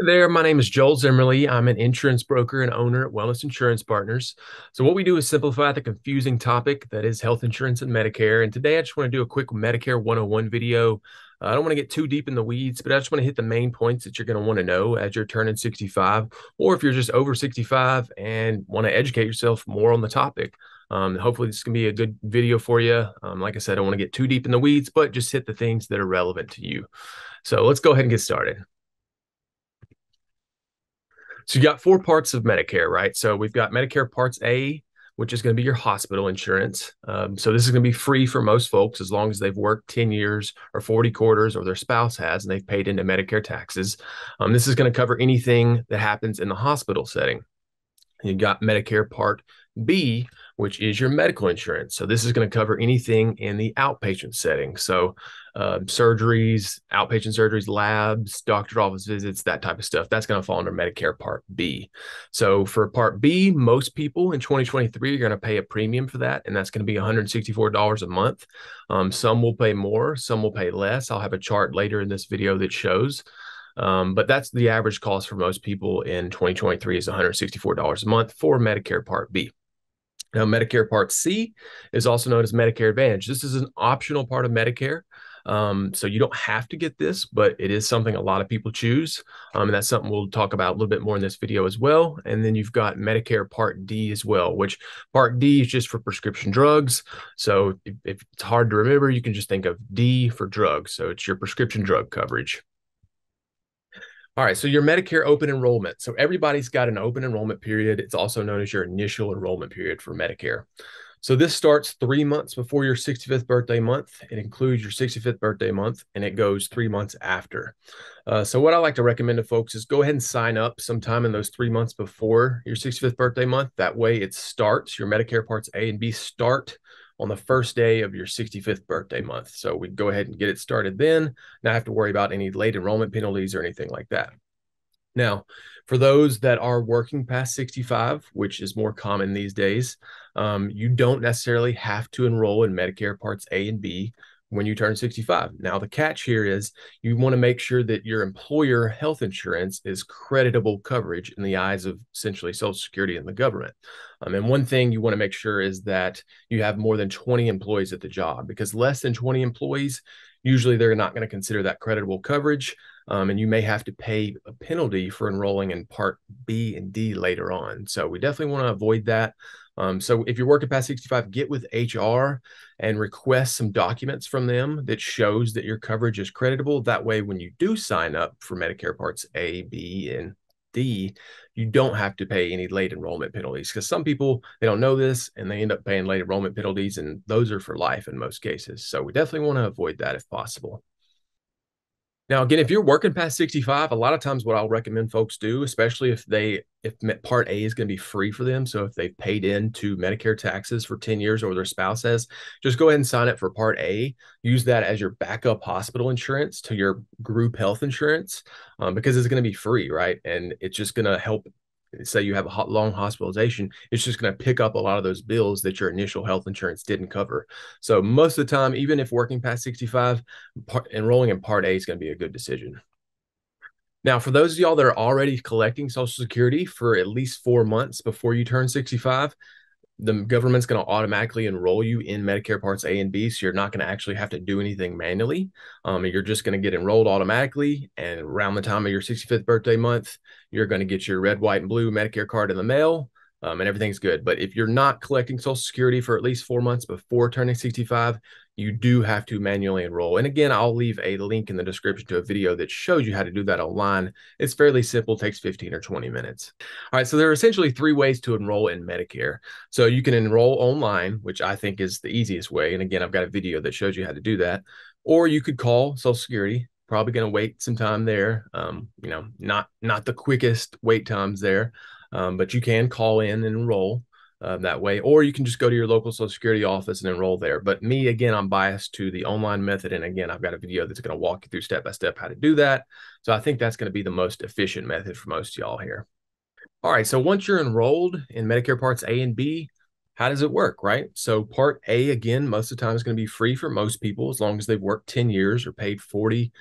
There, my name is Joel Zimmerle. I'm an insurance broker and owner at Wellness Insurance Partners. So, what we do is simplify the confusing topic that is health insurance and Medicare. And today, I just want to do a quick Medicare 101 video. I don't want to get too deep in the weeds, but I just want to hit the main points that you're going to want to know as you're turning 65, or if you're just over 65 and want to educate yourself more on the topic. Hopefully, this can be a good video for you. Like I said, I don't want to get too deep in the weeds, but just hit the things that are relevant to you. So, let's go ahead and get started. So you got four parts of Medicare, right? So we've got Medicare Parts A, which is going to be your hospital insurance. So this is going to be free for most folks as long as they've worked 10 years or 40 quarters or their spouse has and they've paid into Medicare taxes. This is going to cover anything that happens in the hospital setting. You've got Medicare Part B, which is your medical insurance. So this is going to cover anything in the outpatient setting. So surgeries, outpatient surgeries, labs, doctor office visits, that type of stuff. That's going to fall under Medicare Part B. So for Part B, most people in 2023 are going to pay a premium for that, and that's going to be $164 a month. Some will pay more, some will pay less. I'll have a chart later in this video that shows. But that's the average cost for most people in 2023 is $164 a month for Medicare Part B. Now, Medicare Part C is also known as Medicare Advantage. This is an optional part of Medicare. So you don't have to get this, but it is something a lot of people choose. And that's something we'll talk about a little bit more in this video as well. And then you've got Medicare Part D as well, which Part D is just for prescription drugs. So if it's hard to remember, you can just think of D for drugs. So it's your prescription drug coverage. All right, so your Medicare open enrollment. So everybody's got an open enrollment period. It's also known as your initial enrollment period for Medicare. So this starts 3 months before your 65th birthday month. It includes your 65th birthday month, and it goes 3 months after. So what I like to recommend to folks is go ahead and sign up sometime in those 3 months before your 65th birthday month. That way it starts, your Medicare Parts A and B start on the first day of your 65th birthday month. So we go ahead and get it started then. Not have to worry about any late enrollment penalties or anything like that. Now, for those that are working past 65, which is more common these days, you don't necessarily have to enroll in Medicare Parts A and B when you turn 65. Now, the catch here is you want to make sure that your employer health insurance is creditable coverage in the eyes of essentially Social Security and the government. And one thing you want to make sure is that you have more than 20 employees at the job, because less than 20 employees, usually they're not going to consider that creditable coverage. And you may have to pay a penalty for enrolling in Part B and D later on. So we definitely want to avoid that. So if you're working past 65, get with HR and request some documents from them that shows that your coverage is creditable. That way, when you do sign up for Medicare Parts A, B, and D, you don't have to pay any late enrollment penalties, because some people, they don't know this and they end up paying late enrollment penalties, and those are for life in most cases. So we definitely want to avoid that if possible. Now, again, if you're working past 65, a lot of times what I'll recommend folks do, especially if Part A is going to be free for them. So if they've paid into Medicare taxes for 10 years or their spouse has, just go ahead and sign up for Part A. Use that as your backup hospital insurance to your group health insurance, because it's going to be free, right? And it's just going to help. Say you have a long hospitalization, it's just going to pick up a lot of those bills that your initial health insurance didn't cover. So most of the time, even if working past 65, enrolling in Part A is going to be a good decision. Now, for those of y'all that are already collecting Social Security for at least 4 months before you turn 65, the government's going to automatically enroll you in Medicare Parts A and B. So you're not going to actually have to do anything manually. You're just going to get enrolled automatically. And around the time of your 65th birthday month, you're going to get your red, white, and blue Medicare card in the mail, and everything's good. But if you're not collecting Social Security for at least 4 months before turning 65, you do have to manually enroll. And again, I'll leave a link in the description to a video that shows you how to do that online. It's fairly simple, takes 15 or 20 minutes. All right, so there are essentially 3 ways to enroll in Medicare. So you can enroll online, which I think is the easiest way. And again, I've got a video that shows you how to do that. Or you could call Social Security. Probably going to wait some time there. Not the quickest wait times there, but you can call in and enroll that way, or you can just go to your local Social Security office and enroll there. But me, again, I'm biased to the online method. And again, I've got a video that's going to walk you through step by step how to do that. So I think that's going to be the most efficient method for most of y'all here. All right, so once you're enrolled in Medicare Parts A and B, how does it work, right? So Part A, again, most of the time is going to be free for most people as long as they've worked 10 years or paid 40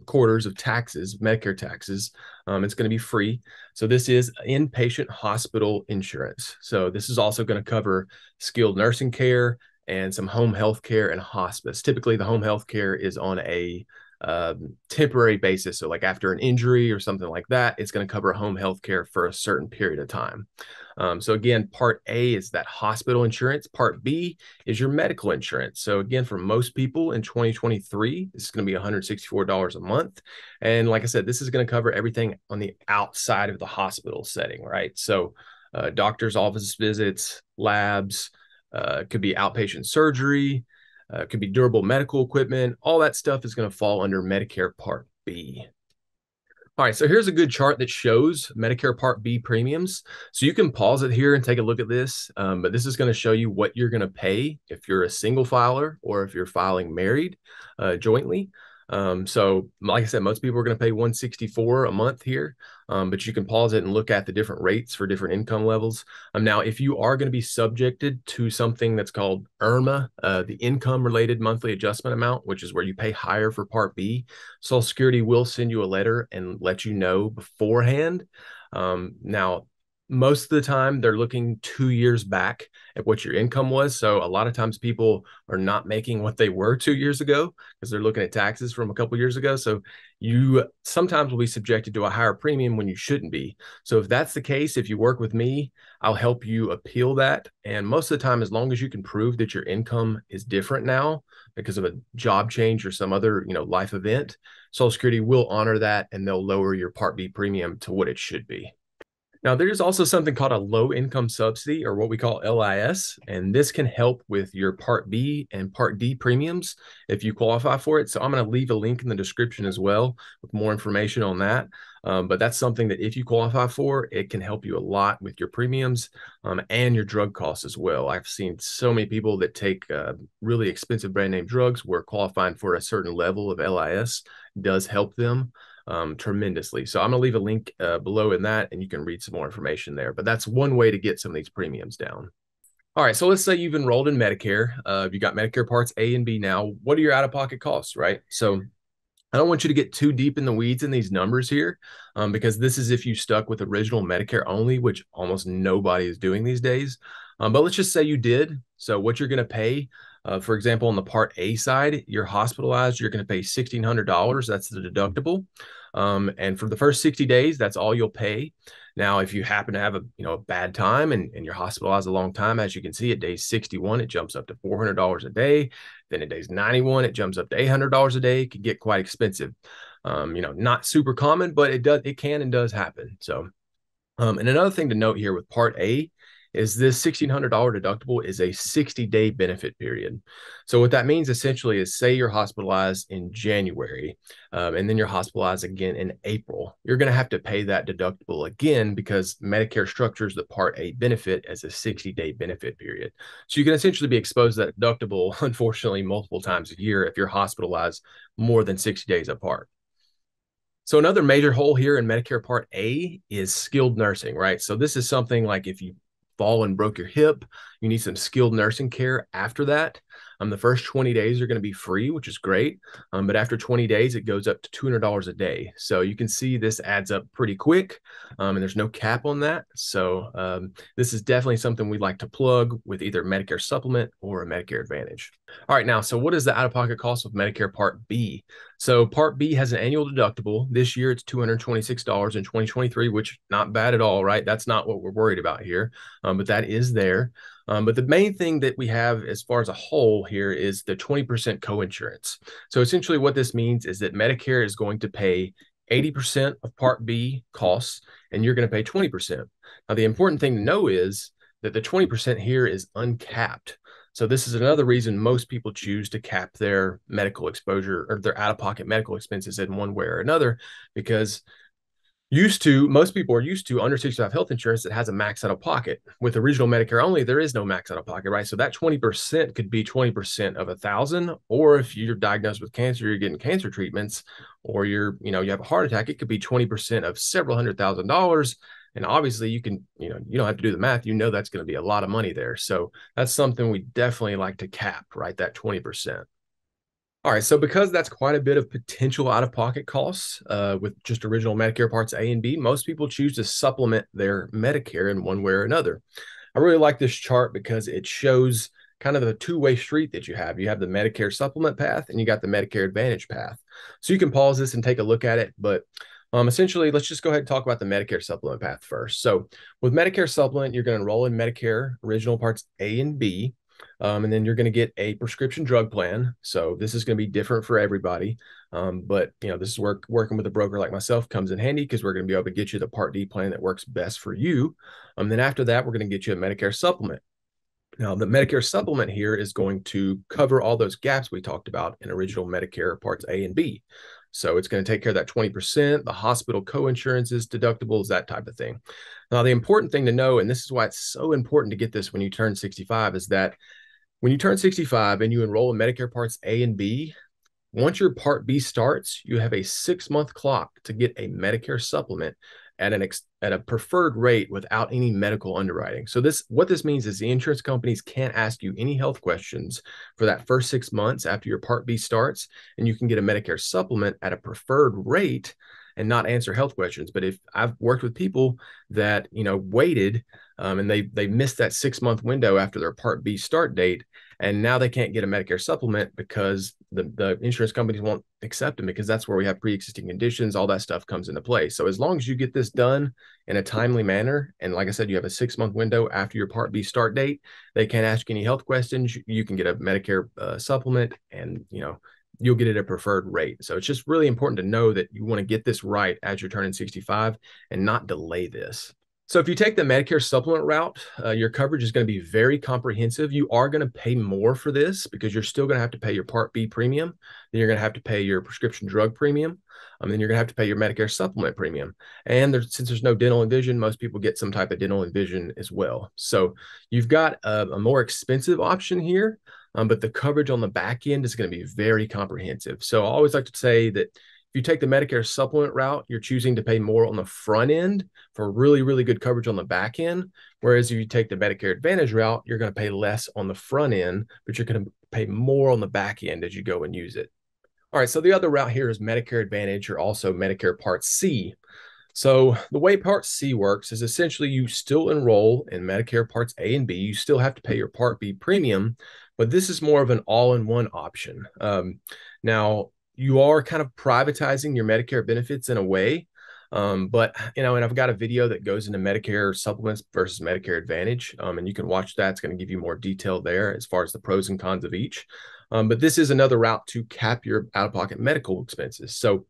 quarters of taxes, Medicare taxes. It's going to be free. So this is inpatient hospital insurance. So this is also going to cover skilled nursing care and some home health care and hospice. Typically, the home health care is on a temporary basis. So like after an injury or something like that, it's going to cover home health care for a certain period of time. So again, Part A is that hospital insurance. Part B is your medical insurance. So again, for most people in 2023, this is going to be $164 a month. And like I said, this is going to cover everything on the outside of the hospital setting, right? So doctor's office visits, labs, could be outpatient surgery, could be durable medical equipment. All that stuff is going to fall under Medicare Part B. All right, so here's a good chart that shows Medicare Part B premiums. So you can pause it here and take a look at this, but this is going to show you what you're going to pay if you're a single filer or if you're filing married jointly. So like I said, most people are going to pay $164 a month here, but you can pause it and look at the different rates for different income levels. Now, if you are going to be subjected to something that's called IRMA, the income related monthly adjustment amount, which is where you pay higher for Part B, Social Security will send you a letter and let you know beforehand. Now, most of the time they're looking 2 years back at what your income was. So a lot of times people are not making what they were 2 years ago because they're looking at taxes from a couple years ago. So you sometimes will be subjected to a higher premium when you shouldn't be. So if that's the case, if you work with me, I'll help you appeal that. And most of the time, as long as you can prove that your income is different now because of a job change or some other, life event, Social Security will honor that and they'll lower your Part B premium to what it should be. Now, there's also something called a low income subsidy, or what we call LIS, and this can help with your Part B and Part D premiums if you qualify for it. So I'm going to leave a link in the description as well with more information on that. But that's something that if you qualify for, it can help you a lot with your premiums and your drug costs as well. I've seen so many people that take really expensive brand name drugs where qualifying for a certain level of LIS does help them tremendously. So I'm going to leave a link below in that, and you can read some more information there. But that's one way to get some of these premiums down. All right, so let's say you've enrolled in Medicare. You got Medicare Parts A and B now. What are your out-of-pocket costs, right? So I don't want you to get too deep in the weeds in these numbers here because this is if you stuck with original Medicare only, which almost nobody is doing these days. But let's just say you did. So what you're going to pay, for example, on the Part A side, you're hospitalized, you're going to pay $1,600. That's the deductible. And for the first 60 days, that's all you'll pay. Now, if you happen to have a bad time and you're hospitalized a long time, as you can see at day 61, it jumps up to $400 a day. Then at days 91, it jumps up to $800 a day. It can get quite expensive. Not super common, but it can and does happen. So, and another thing to note here with Part A is this $1,600 deductible is a 60-day benefit period. So what that means essentially is, say you're hospitalized in January and then you're hospitalized again in April. You're going to have to pay that deductible again because Medicare structures the Part A benefit as a 60-day benefit period. So you can essentially be exposed to that deductible, unfortunately, multiple times a year if you're hospitalized more than 60 days apart. So another major hole here in Medicare Part A is skilled nursing, right? So this is something like if you fall and broke your hip, you need some skilled nursing care after that. The first 20 days are going to be free, which is great. But after 20 days, it goes up to $200 a day. So you can see this adds up pretty quick, and there's no cap on that. So this is definitely something we'd like to plug with either Medicare Supplement or a Medicare Advantage. All right, now, so what is the out-of-pocket cost of Medicare Part B? So Part B has an annual deductible. This year, it's $226 in 2023, which not bad at all, right? That's not what we're worried about here, but that is there. But the main thing that we have as far as a whole here is the 20% coinsurance. So essentially what this means is that Medicare is going to pay 80% of Part B costs, and you're going to pay 20%. Now, the important thing to know is that the 20% here is uncapped. So this is another reason most people choose to cap their medical exposure or their out-of-pocket medical expenses in one way or another, because most people are used to under 65 health insurance that has a max out of pocket. With original Medicare only, there is no max out of pocket, right? So that 20% could be 20% of $1,000, or if you're diagnosed with cancer, you're getting cancer treatments, or you have a heart attack, it could be 20% of several $100,000. And obviously you can, you don't have to do the math. That's going to be a lot of money there. So that's something we definitely like to cap, right? That 20%. All right, so because that's quite a bit of potential out-of-pocket costs with just original Medicare Parts A and B, most people choose to supplement their Medicare in one way or another. I really like this chart because it shows kind of the two-way street that you have. You have the Medicare supplement path and you got the Medicare Advantage path. So you can pause this and take a look at it, but essentially, let's just go ahead and talk about the Medicare supplement path first. So with Medicare supplement, you're going to enroll in Medicare original parts A and B. And then you're going to get a prescription drug plan. So this is going to be different for everybody. But this is working with a broker like myself comes in handy because we're going to be able to get you the Part D plan that works best for you. Then after that, we're going to get you a Medicare supplement. Now, the Medicare supplement here is going to cover all those gaps we talked about in original Medicare Parts A and B. So it's going to take care of that 20%, the hospital co-insurances, deductibles, that type of thing. Now, the important thing to know, and this is why it's so important to get this when you turn 65, is that when you turn 65 and you enroll in Medicare Parts A and B, once your Part B starts, you have a 6-month clock to get a Medicare supplement at a preferred rate without any medical underwriting. So what this means is the insurance companies can't ask you any health questions for that first 6 months after your Part B starts, and you can get a Medicare supplement at a preferred rate and not answer health questions. But if I've worked with people that waited and they missed that 6-month window after their Part B start date, and now they can't get a Medicare supplement because the insurance companies won't accept them, because that's where we have pre-existing conditions. All that stuff comes into play. So as long as you get this done in a timely manner, and like I said, you have a 6-month window after your Part B start date, they can't ask any health questions. You can get a Medicare supplement, and you'll get it at a preferred rate. So it's just really important to know that you want to get this right as you're turning 65 and not delay this. So if you take the Medicare supplement route, your coverage is going to be very comprehensive. You are going to pay more for this because you're still going to have to pay your Part B premium. Then you're going to have to pay your prescription drug premium. Then you're going to have to pay your Medicare supplement premium. And since there's no dental and vision, most people get some type of dental and vision as well. So you've got a more expensive option here, but the coverage on the back end is going to be very comprehensive. So I always like to say that if you take the Medicare supplement route, you're choosing to pay more on the front end for really, really good coverage on the back end. Whereas if you take the Medicare Advantage route, you're going to pay less on the front end, but you're going to pay more on the back end as you go and use it. All right, so the other route here is Medicare Advantage, or also Medicare Part C. So the way Part C works is essentially you still enroll in Medicare Parts A and B. You still have to pay your Part B premium, but this is more of an all-in-one option. Now, you are kind of privatizing your Medicare benefits in a way. But, and I've got a video that goes into Medicare supplements versus Medicare Advantage. And you can watch that. It's going to give you more detail there as far as the pros and cons of each. But this is another route to cap your out-of-pocket medical expenses. So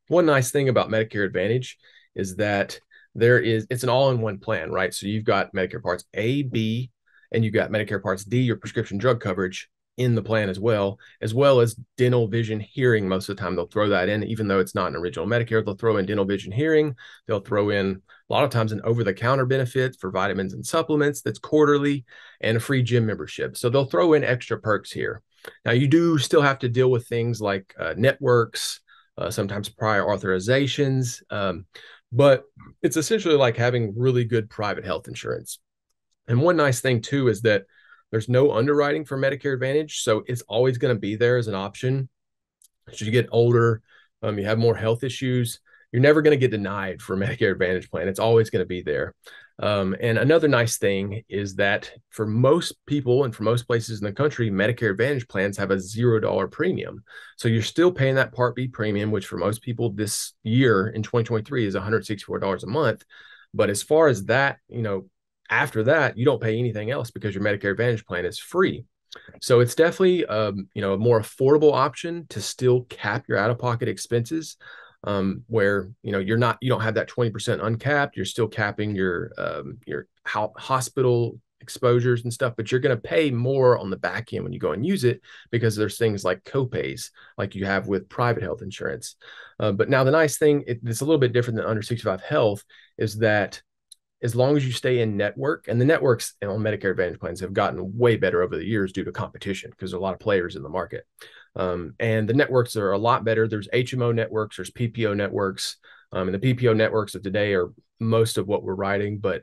one nice thing about Medicare Advantage is that it's an all-in-one plan, right? So you've got Medicare Parts A, B, and you've got Medicare Parts D, your prescription drug coverage, in the plan as well as dental, vision, hearing. Most of the time they'll throw that in, even though it's not an original Medicare. They'll throw in dental, vision, hearing. They'll throw in a lot of times an over-the-counter benefit for vitamins and supplements that's quarterly, and a free gym membership. So they'll throw in extra perks here. Now, you do still have to deal with things like networks, sometimes prior authorizations, but it's essentially like having really good private health insurance. And one nice thing too is that there's no underwriting for Medicare Advantage, so it's always going to be there as an option. As you get older, you have more health issues, you're never going to get denied for a Medicare Advantage plan. It's always going to be there. And another nice thing is that for most people and for most places in the country, Medicare Advantage plans have a $0 premium. So you're still paying that Part B premium, which for most people this year in 2023 is $164 a month. But as far as that, after that, you don't pay anything else because your Medicare Advantage plan is free. So it's definitely, a more affordable option to still cap your out-of-pocket expenses, where, you don't have that 20% uncapped. You're still capping your hospital exposures and stuff, but you're going to pay more on the back end when you go and use it because there's things like copays like you have with private health insurance. But now the nice thing, it's a little bit different than under 65 health, is that as long as you stay in network, and the networks on Medicare Advantage plans have gotten way better over the years due to competition because there are a lot of players in the market. And the networks are a lot better. There's HMO networks, there's PPO networks, and the PPO networks of today are most of what we're writing, but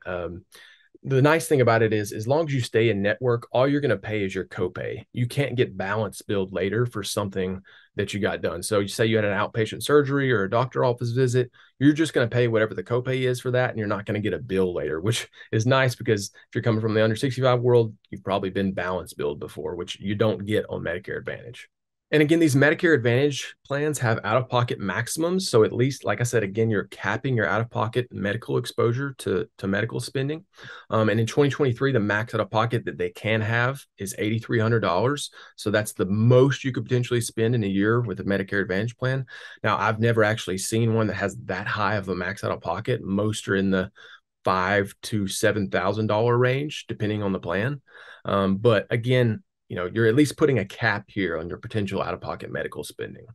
the nice thing about it is as long as you stay in network, all you're going to pay is your copay. You can't get balance billed later for something that you got done. So you say you had an outpatient surgery or a doctor office visit, you're just going to pay whatever the copay is for that, and you're not going to get a bill later, which is nice because if you're coming from the under 65 world, you've probably been balance billed before, which you don't get on Medicare Advantage. And again, these Medicare Advantage plans have out-of-pocket maximums. So at least, like I said, again, you're capping your out-of-pocket medical exposure to medical spending. And in 2023, the max out-of-pocket that they can have is $8,300. So that's the most you could potentially spend in a year with a Medicare Advantage plan. Now, I've never actually seen one that has that high of a max out-of-pocket. Most are in the $5,000 to $7,000 range, depending on the plan. But again, you're at least putting a cap here on your potential out-of-pocket medical spending.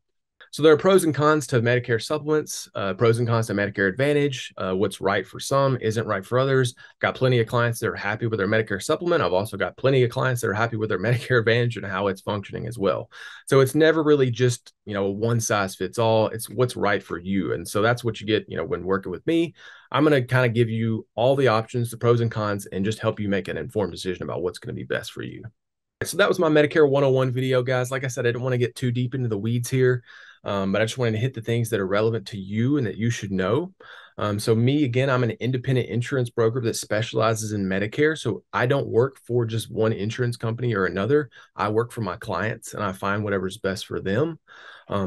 So there are pros and cons to Medicare supplements, pros and cons to Medicare Advantage. What's right for some isn't right for others. Got plenty of clients that are happy with their Medicare supplement. I've also got plenty of clients that are happy with their Medicare Advantage and how it's functioning as well. So it's never really just, one size fits all. It's what's right for you. And so that's what you get, when working with me. I'm going to kind of give you all the options, the pros and cons, and just help you make an informed decision about what's going to be best for you. So that was my Medicare 101 video, guys. Like I said, I didn't want to get too deep into the weeds here, but I just wanted to hit the things that are relevant to you and that you should know. So me, again, I'm an independent insurance broker that specializes in Medicare. So I don't work for just one insurance company or another. I work for my clients and I find whatever's best for them.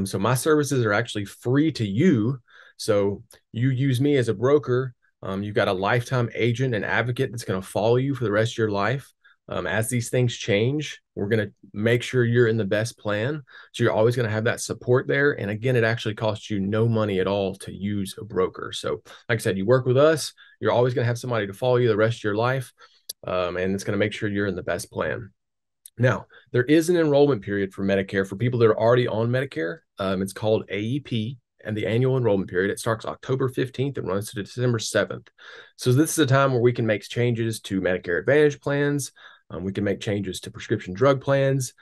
So my services are actually free to you. So you use me as a broker. You've got a lifetime agent and advocate that's going to follow you for the rest of your life. As these things change, we're going to make sure you're in the best plan. So you're always going to have that support there. And again, it actually costs you no money at all to use a broker. So like I said, you work with us, you're always going to have somebody to follow you the rest of your life. And it's going to make sure you're in the best plan. Now, there is an enrollment period for Medicare for people that are already on Medicare. It's called AEP. And the annual enrollment period, it starts October 15th and runs to December 7th. So this is a time where we can make changes to Medicare Advantage plans. We can make changes to prescription drug plans.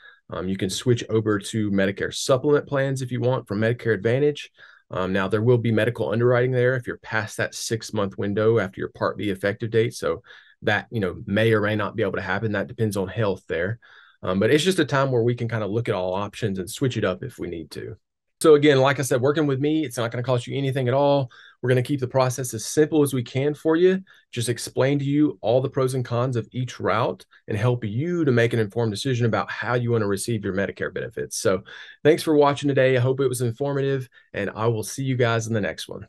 You can switch over to Medicare supplement plans if you want from Medicare Advantage. Now, there will be medical underwriting there if you're past that 6-month window after your Part B effective date. So that, may or may not be able to happen. That depends on health there. But it's just a time where we can kind of look at all options and switch it up if we need to. So again, like I said, working with me, it's not going to cost you anything at all. We're going to keep the process as simple as we can for you. Just explain to you all the pros and cons of each route and help you to make an informed decision about how you want to receive your Medicare benefits. So thanks for watching today. I hope it was informative, and I will see you guys in the next one.